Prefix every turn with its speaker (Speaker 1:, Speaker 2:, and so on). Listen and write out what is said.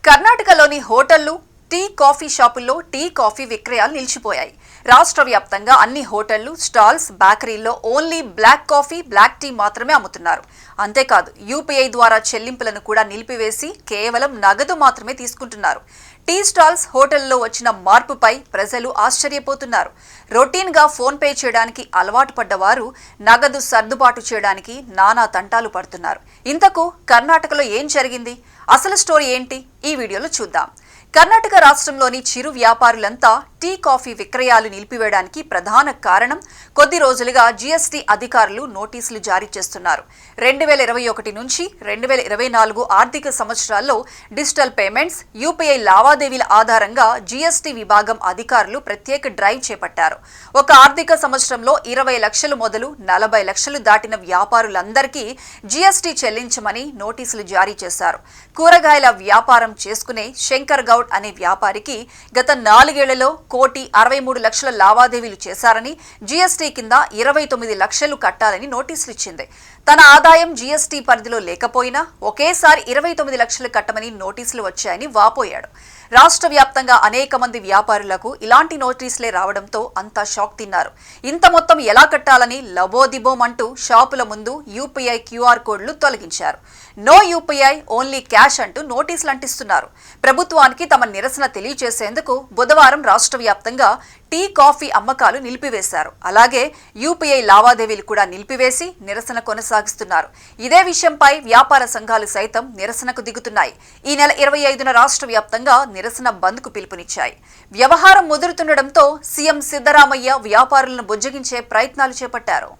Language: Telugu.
Speaker 1: కర్ణాటకలోని హోటళ్లు, టీ కాఫీ షాపుల్లో టీ కాఫీ విక్రయాలు నిలిచిపోయాయి. రాష్ట్ర వ్యాప్తంగా అన్ని హోటళ్లు, స్టాల్స్, బేకరీల్లో only black coffee, black tea మాత్రమే అమ్ముతున్నారు. అంతేకాదు యూపీఐ ద్వారా చెల్లింపులను కూడా నిలిపివేసి కేవలం నగదు మాత్రమే తీసుకుంటున్నారు. టీ స్టాల్స్, హోటల్లో వచ్చిన మార్పుపై ప్రజలు ఆశ్చర్యపోతున్నారు. రొటీన్గా ఫోన్ పే చేయడానికి అలవాటు పడ్డవారు నగదు సర్దుబాటు చేయడానికి నానా తంటాలు పడుతున్నారు. ఇంతకు కర్ణాటకలో ఏం జరిగింది? అసలు స్టోరీ ఏంటి? ఈ వీడియోలో చూద్దాం. కర్ణాటక రాష్ట్రంలోని చిరు వ్యాపారులంతా టీ కాఫీ విక్రయాలు నిలిపివేయడానికి ప్రధాన కారణం కొద్ది రోజులుగా జీఎస్టీ అధికారులు నోటీసులు జారీ చేస్తున్నారు. 2021 నుంచి 2024 ఆర్థిక సంవత్సరాల్లో డిజిటల్ పేమెంట్స్, యూపీఐ లావాదేవీల ఆధారంగా జీఎస్టీ విభాగం అధికారులు ప్రత్యేక డ్రైవ్ చేపట్టారు. ఒక ఆర్థిక సంవత్సరంలో 20 లక్షలు మొదలు 40 లక్షలు దాటిన వ్యాపారులందరికీ జీఎస్టీ చెల్లించమని నోటీసులు జారీ చేశారు. కూరగాయల వ్యాపారం చేసుకునే శంకర్ గౌడ్ అనే వ్యాపారికి గత 4 ఏళ్లలో 1,63,00,000 లావాదేవీలు చేశారని, జీఎస్టీ కింద 29 లక్షలు కట్టాలని నోటీసులు ఇచ్చింది. తన ఆదాయం జీఎస్టీ పరిధిలో లేకపోయినా ఒకేసారి 29 లక్షలు కట్టమని నోటీసులు వచ్చాయని వాపోయాడు. రాష్ట్ర వ్యాప్తంగా అనేక మంది వ్యాపారులకు ఇలాంటి నోటీసులే రావడంతో అంతా షాక్ తిన్నారు. ఇంత మొత్తం ఎలా కట్టాలని లబోదిబోమంటూ షాపుల ముందు యూపీఐ క్యూఆర్ కోడ్లు తొలగించారు. నో యూపీఐ, ఓన్లీ క్యాష్ అంటూ నోటీసులు అంటిస్తున్నారు. ప్రభుత్వానికి తమ నిరసన తెలియజేసేందుకు బుధవారం రాష్ట్ర వ్యాప్తంగా టీ కాఫీ అమ్మకాలు నిలిపివేశారు. అలాగే యూపీఐ లావాదేవీలు కూడా నిలిపివేసి నిరసన కొనసాగిస్తున్నారు. ఇదే విషయంపై వ్యాపార సంఘాలు సైతం నిరసనకు దిగుతున్నాయి. ఈ నెల 25న రాష్ట్ర వ్యాప్తంగా నిరసన బంద్కు పిలుపునిచ్చాయి. వ్యవహారం ముదురుతుండటంతో సీఎం సిద్ధరామయ్య వ్యాపారులను బుజ్జగించే ప్రయత్నాలు చేపట్టారు.